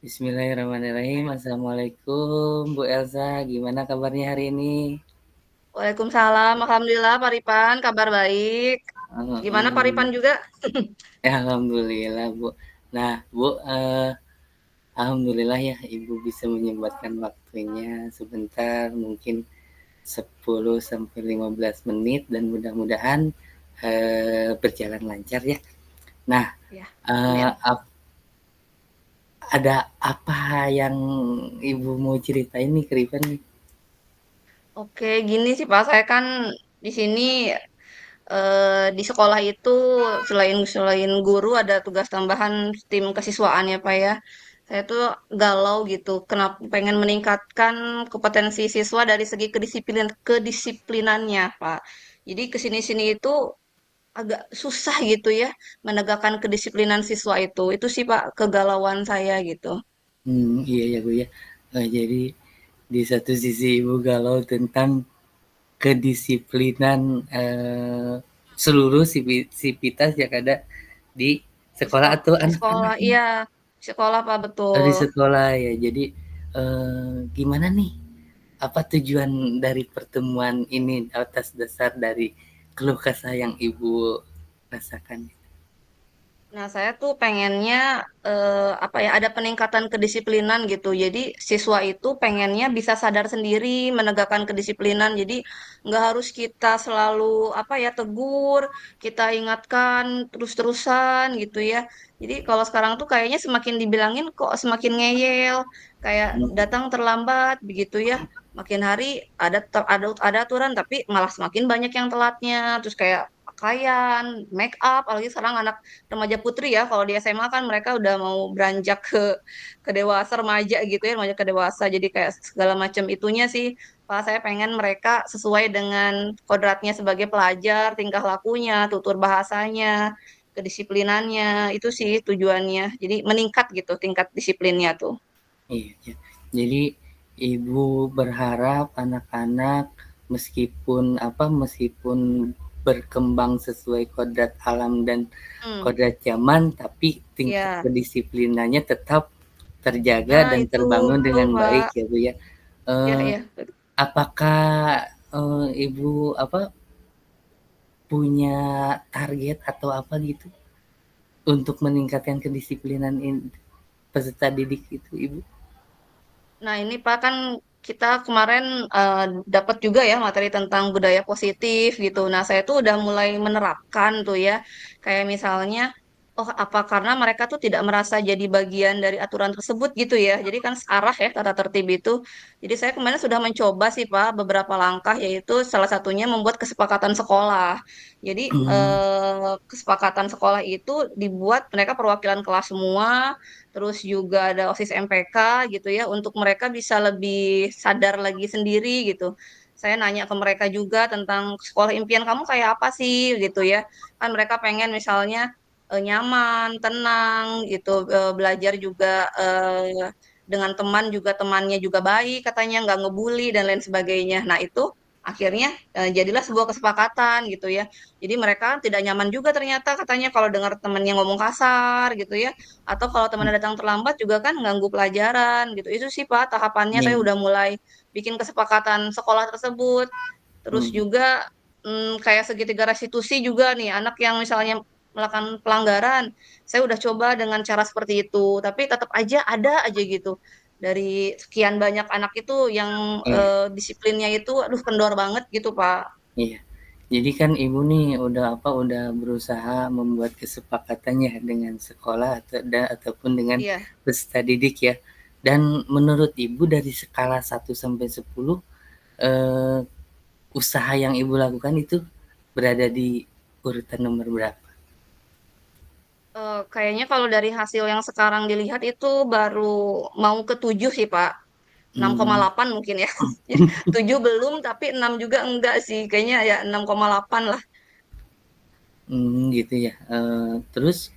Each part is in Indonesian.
Bismillahirrahmanirrahim. Assalamualaikum Bu Elsa, gimana kabarnya hari ini? Waalaikumsalam, alhamdulillah Pak Ripan, kabar baik. Gimana Pak Ripan Mhm. juga? Ya, alhamdulillah Bu. Nah Bu, alhamdulillah ya Ibu bisa menyempatkan waktunya sebentar, mungkin 10 sampai 15 menit dan mudah-mudahan berjalan lancar ya. Nah, Ya, eh, amin. ada apa yang Ibu mau ceritain nih ke Riven nih? Oke, gini sih Pak, saya kan di sini di sekolah itu selain selain guru ada tugas tambahan tim kesiswaan ya Pak ya. Saya tuh galau gitu, kenapa pengen meningkatkan kompetensi siswa dari segi kedisiplinannya Pak. Jadi kesini-sini itu agak susah gitu ya menegakkan kedisiplinan siswa itu. Itu sih Pak kegalauan saya gitu. Iya ya Bu ya. Jadi di satu sisi Ibu galau tentang kedisiplinan seluruh sivitas yang ada di sekolah atau Di anak-anak sekolah, iya, di sekolah Pak di betul. sekolah ya. Jadi gimana nih? Apa tujuan dari pertemuan ini atas dasar dari keluh kesah yang Ibu rasakan? Nah, saya tuh pengennya apa ya ada peningkatan kedisiplinan gitu. Jadi siswa itu pengennya bisa sadar sendiri menegakkan kedisiplinan. Jadi nggak harus kita selalu apa ya tegur, kita ingatkan terus-terusan gitu ya. Jadi kalau sekarang tuh kayaknya semakin dibilangin kok semakin ngeyel, kayak Hmm, datang terlambat begitu ya. Makin hari ada aturan tapi malah semakin banyak yang telatnya. Terus kayak pakaian, make up, apalagi sekarang anak remaja putri ya kalau di SMA kan mereka udah mau beranjak ke dewasa remaja gitu ya remaja ke dewasa jadi kayak segala macam itunya sih Pak saya pengen mereka sesuai dengan kodratnya sebagai pelajar tingkah lakunya tutur bahasanya kedisiplinannya itu sih tujuannya jadi meningkat gitu tingkat disiplinnya tuh. iya, iya. Jadi Ibu berharap anak-anak meskipun berkembang sesuai kodrat alam dan Hmm, kodrat zaman, tapi tingkat ya, kedisiplinannya tetap terjaga nah dan itu terbangun betul dengan Pak. baik ya Bu ya. Ya Eh, ya. apakah Ibu punya target atau apa gitu untuk meningkatkan kedisiplinan peserta didik itu Ibu? Nah, ini Pak kan kita kemarin dapat juga ya materi tentang budaya positif gitu. Nah, saya tuh udah mulai menerapkan tuh ya. Kayak misalnya, oh apa karena mereka tuh tidak merasa jadi bagian dari aturan tersebut gitu ya. Jadi kan searah ya tata tertib itu. Jadi saya kemarin sudah mencoba sih Pak beberapa langkah yaitu salah satunya membuat kesepakatan sekolah. Jadi Hmm, kesepakatan sekolah itu dibuat mereka perwakilan kelas semua terus juga ada OSIS MPK gitu ya untuk mereka bisa lebih sadar lagi sendiri gitu. Saya nanya ke mereka juga tentang sekolah impian kamu kayak apa sih gitu ya. Kan mereka pengen misalnya nyaman, tenang gitu, belajar juga dengan teman juga temannya juga baik katanya nggak ngebully dan lain sebagainya. Nah, itu akhirnya jadilah sebuah kesepakatan gitu ya. Jadi mereka tidak nyaman juga ternyata katanya kalau dengar temannya ngomong kasar gitu ya atau kalau teman datang terlambat juga kan ganggu pelajaran gitu. Itu sih Pak tahapannya saya iya. udah mulai bikin kesepakatan sekolah tersebut. Terus Hmm. juga kayak segitiga restitusi juga nih anak yang misalnya melakukan pelanggaran, saya udah coba dengan cara seperti itu. Tapi tetap aja ada aja gitu. Dari sekian banyak anak itu yang Iya, disiplinnya itu aduh kendor banget gitu Pak. iya. Jadi kan Ibu nih udah berusaha membuat kesepakatannya dengan sekolah ataupun dengan Iya. peserta didik ya. Dan menurut Ibu dari skala 1 sampai 10 eh, usaha yang Ibu lakukan itu berada di urutan nomor berapa? Kayaknya kalau dari hasil yang sekarang dilihat itu baru mau ke 7 sih Pak. Enam koma Hmm, delapan mungkin ya. 7 belum, tapi 6 juga enggak sih. Kayaknya ya 6,8 lah. gitu ya. Terus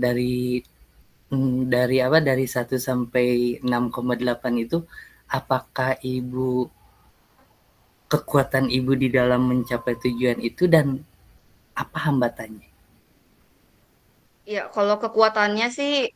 dari dari apa dari 1 sampai 6,8 itu apakah Ibu kekuatan Ibu di dalam mencapai tujuan itu dan apa hambatannya? Ya, kalau kekuatannya sih,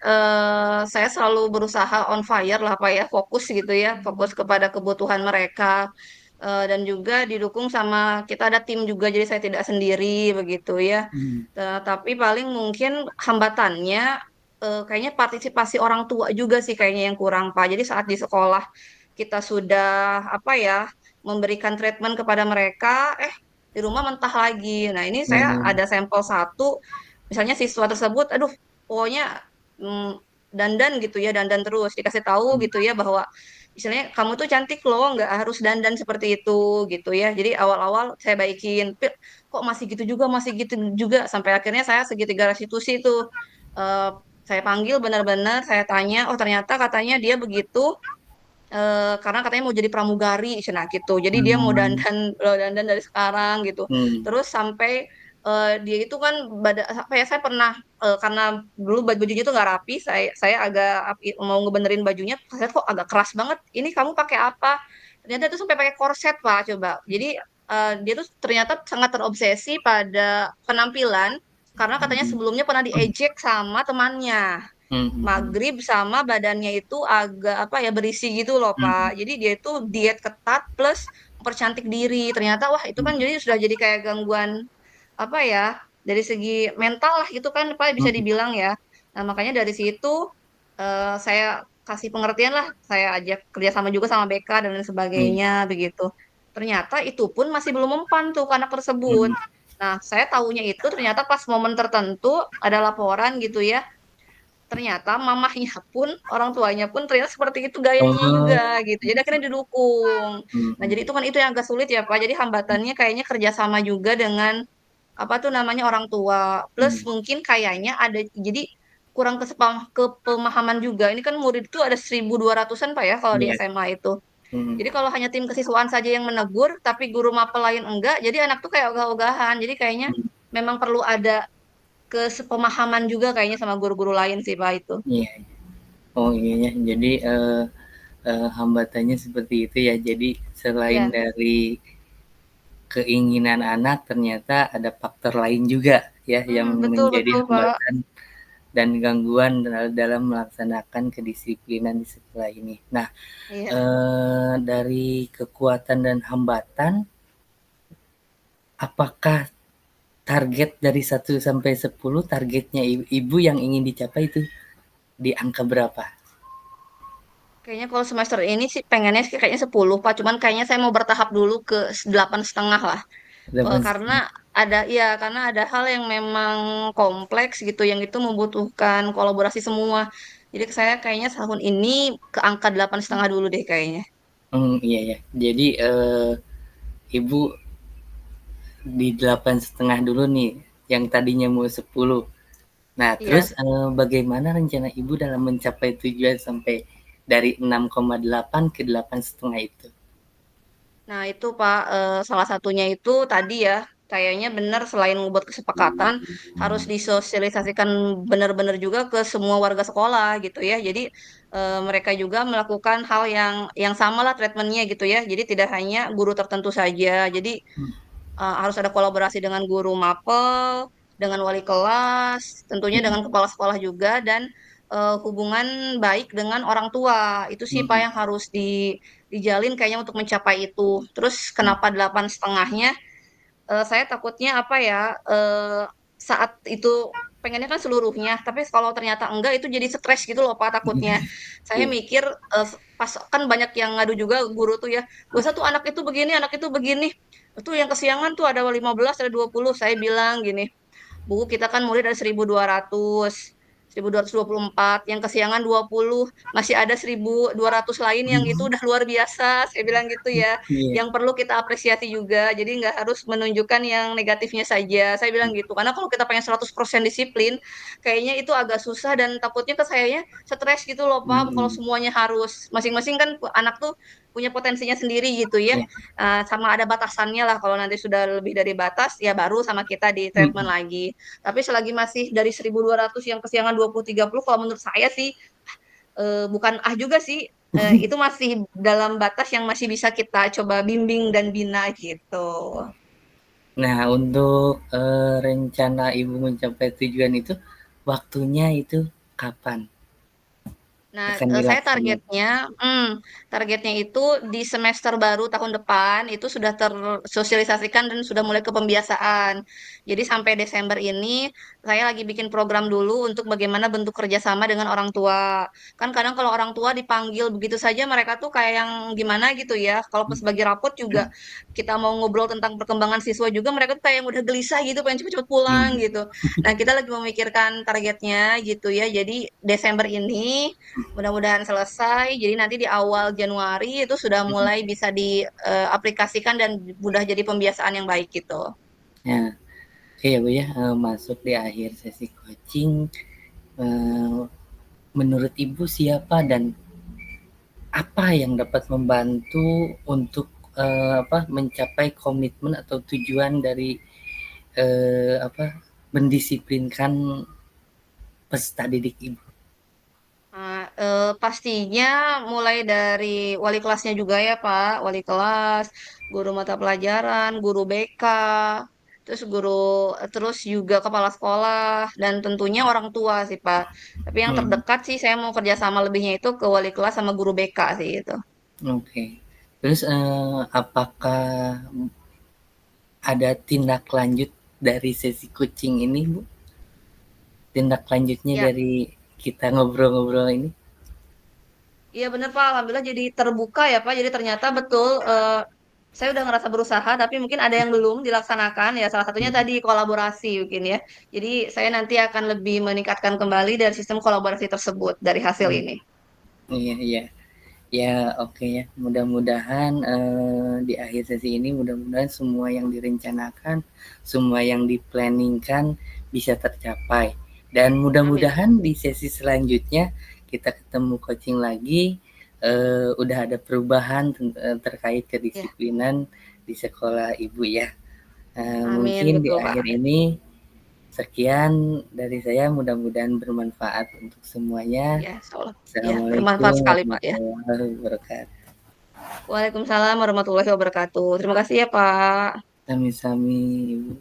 saya selalu berusaha on fire lah Pak ya, fokus gitu ya, fokus kepada kebutuhan mereka, dan juga didukung sama kita ada tim juga, jadi saya tidak sendiri begitu ya. Hmm. Tapi paling mungkin hambatannya, kayaknya partisipasi orang tua juga sih kayaknya yang kurang Pak. Jadi saat di sekolah kita sudah apa ya, memberikan treatment kepada mereka, di rumah mentah lagi. Nah, ini saya Hmm. ada sampel satu, misalnya siswa tersebut, aduh, pokoknya dandan gitu ya, dandan terus. Dikasih tahu Hmm. gitu ya bahwa misalnya kamu tuh cantik loh, nggak harus dandan seperti itu gitu ya. Jadi awal-awal saya baikin, "Pil, kok masih gitu juga, masih gitu juga." Sampai akhirnya saya segitiga restitusi tuh. Eh, saya panggil benar-benar, saya tanya, oh ternyata katanya dia begitu karena katanya mau jadi pramugari, cenah gitu. Jadi dia mau Hmm. dandan dari sekarang gitu. Hmm. Terus sampai dia itu kan apa ya, saya pernah karena dulu bajunya tuh nggak rapi, saya agak mau ngebenerin bajunya, saya kok agak keras banget. Ini kamu pakai apa? Ternyata itu sampai pakai korset Pak, coba. Jadi dia tuh ternyata sangat terobsesi pada penampilan karena katanya Hmm. sebelumnya pernah diejek sama temannya. Hmm. Hmm. Maghrib sama badannya itu agak apa ya berisi gitu loh Hmm. Pak. Jadi dia itu diet ketat plus mempercantik diri. Ternyata wah itu kan jadi sudah jadi kayak gangguan apa ya dari segi mental lah gitu kan Pak bisa Hmm. dibilang ya. Nah makanya dari situ saya kasih pengertian lah. Saya ajak kerjasama juga sama BK dan lain Hmm. sebagainya begitu. Ternyata itu pun masih belum mempan tuh ke anak tersebut. Hmm. Nah, saya tahunya itu ternyata pas momen tertentu ada laporan gitu ya, ternyata mamahnya pun, orang tuanya pun ternyata seperti itu gayanya juga Oh. gitu. Jadi akhirnya didukung. Hmm. Nah, Hmm. jadi itu kan itu yang agak sulit ya, Pak. Jadi hambatannya kayaknya kerjasama juga dengan apa tuh namanya orang tua. Plus Hmm. mungkin kayaknya ada jadi kurang kepemahaman juga. Ini kan murid itu ada 1.200-an Pak ya kalau di Iya. SMA itu. Hmm. Jadi kalau hanya tim kesiswaan saja yang menegur, tapi guru mapel lain enggak, jadi anak tuh kayak ogah-ogahan. Jadi kayaknya Hmm. memang perlu ada kesepemahaman juga kayaknya sama guru-guru lain sih Pak itu. Iya. Oh iya ya. Jadi hambatannya seperti itu ya. Jadi selain Iya. dari keinginan anak, ternyata ada faktor lain juga ya yang Betul menjadi betul, Pak. hambatan dan gangguan dalam melaksanakan kedisiplinan di sekolah ini. Nah, Iya. dari kekuatan dan hambatan, apakah target dari 1 sampai 10, targetnya ibu yang ingin dicapai itu di angka berapa? Kayaknya kalau semester ini sih pengennya sih kayaknya 10, Pak. Cuman kayaknya saya mau bertahap dulu ke 8,5 lah. Delapan Karena setengah. karena ada hal yang memang kompleks gitu, yang itu membutuhkan kolaborasi semua. Jadi saya kayaknya tahun ini ke angka 8,5 dulu deh kayaknya. Iya ya. Jadi ibu di 8,5 dulu nih, yang tadinya mau 10. Nah, terus Iya. bagaimana rencana ibu dalam mencapai tujuan sampai dari 6,8 ke 8,5 itu? Nah, itu Pak, salah satunya itu tadi ya, kayaknya benar selain membuat kesepakatan, harus disosialisasikan benar-benar juga ke semua warga sekolah gitu ya. Jadi mereka juga melakukan hal yang sama lah treatmentnya gitu ya. Jadi tidak hanya guru tertentu saja. Jadi harus ada kolaborasi dengan guru mapel, dengan wali kelas, tentunya dengan kepala sekolah juga, dan hubungan baik dengan orang tua. Itu sih Pak Mhm. yang harus dijalin kayaknya untuk mencapai itu. Terus Mhm. kenapa 8,5-nya? Saya takutnya apa ya, saat itu pengennya kan seluruhnya, tapi kalau ternyata enggak itu jadi stres gitu loh Pak takutnya. Saya Iya. mikir pas kan banyak yang ngadu juga guru tuh ya, "Gak usah tuh anak itu begini. Itu yang kesiangan tuh ada 15, ada 20." Saya bilang gini, "Bu, kita kan murid ada 1.224, yang kesiangan 20, masih ada 1.200 lain yang itu udah luar biasa." Saya bilang gitu ya. Iya. Yang perlu kita apresiasi juga. Jadi nggak harus menunjukkan yang negatifnya saja. Saya bilang gitu. Karena kalau kita pengen 100% disiplin, kayaknya itu agak susah dan takutnya ke sayanya stres gitu loh, Pak. Kalau Mhm. semuanya harus masing-masing kan anak tuh punya potensinya sendiri gitu ya. Iya. Sama ada batasannya lah. Kalau nanti sudah lebih dari batas, ya baru sama kita di treatment Mhm. lagi. Tapi selagi masih dari 1.200 yang kesiangan 20-30, kalau menurut saya sih bukan juga sih, itu masih dalam batas yang masih bisa kita coba bimbing dan bina gitu. Nah, untuk rencana ibu mencapai tujuan itu, waktunya itu kapan Nah, akan saya dilaksanakan? targetnya itu di semester baru tahun depan itu sudah tersosialisasikan dan sudah mulai ke pembiasaan. Jadi sampai Desember ini saya lagi bikin program dulu untuk bagaimana bentuk kerjasama dengan orang tua. Kan kadang kalau orang tua dipanggil begitu saja mereka tuh kayak yang gimana gitu ya. Kalau pas bagi rapot juga kita mau ngobrol tentang perkembangan siswa juga mereka tuh kayak yang udah gelisah gitu, pengen cepet-cepet pulang Hmm. gitu. Nah, kita lagi memikirkan targetnya gitu ya. Jadi Desember ini mudah-mudahan selesai. Jadi nanti di awal Januari itu sudah mulai bisa diaplikasikan dan mudah jadi pembiasaan yang baik gitu. Nah, oke ya Bu ya, masuk di akhir sesi coaching. Eh, Menurut Ibu siapa dan apa yang dapat membantu untuk mencapai komitmen atau tujuan dari apa mendisiplinkan peserta didik Ibu? Nah, pastinya mulai dari wali kelasnya juga ya Pak, wali kelas, guru mata pelajaran, guru BK, terus juga kepala sekolah dan tentunya orang tua sih Pak. Tapi yang Hmm, terdekat sih saya mau kerjasama lebihnya itu ke wali kelas sama guru BK sih itu. oke. Terus apakah ada tindak lanjut dari sesi coaching ini, Bu? Tindak lanjutnya Ya, dari kita ngobrol-ngobrol ini? iya bener Pak, alhamdulillah jadi terbuka ya Pak. Jadi ternyata betul saya udah ngerasa berusaha tapi mungkin ada yang belum dilaksanakan ya. Salah satunya Hmm, tadi kolaborasi mungkin ya. Jadi saya nanti akan lebih meningkatkan kembali dari sistem kolaborasi tersebut dari hasil hmm. ini. Iya, iya. Ya, oke ya. Mudah-mudahan di akhir sesi ini mudah-mudahan semua yang direncanakan, semua yang diplanningkan bisa tercapai. Dan Amin. mudah-mudahan di sesi selanjutnya kita ketemu coaching lagi, udah ada perubahan terkait Ya, kedisiplinan di sekolah Ibu ya. amin Mungkin di betul Pak. akhir ini sekian dari saya, mudah-mudahan bermanfaat untuk semuanya. Ya, insya Allah. Ya, Assalamualaikum bermanfaat sekali Pak ya. warahmatullahi wabarakatuh. Waalaikumsalam warahmatullahi wabarakatuh. Terima kasih ya Pak. Sami-sami, Ibu.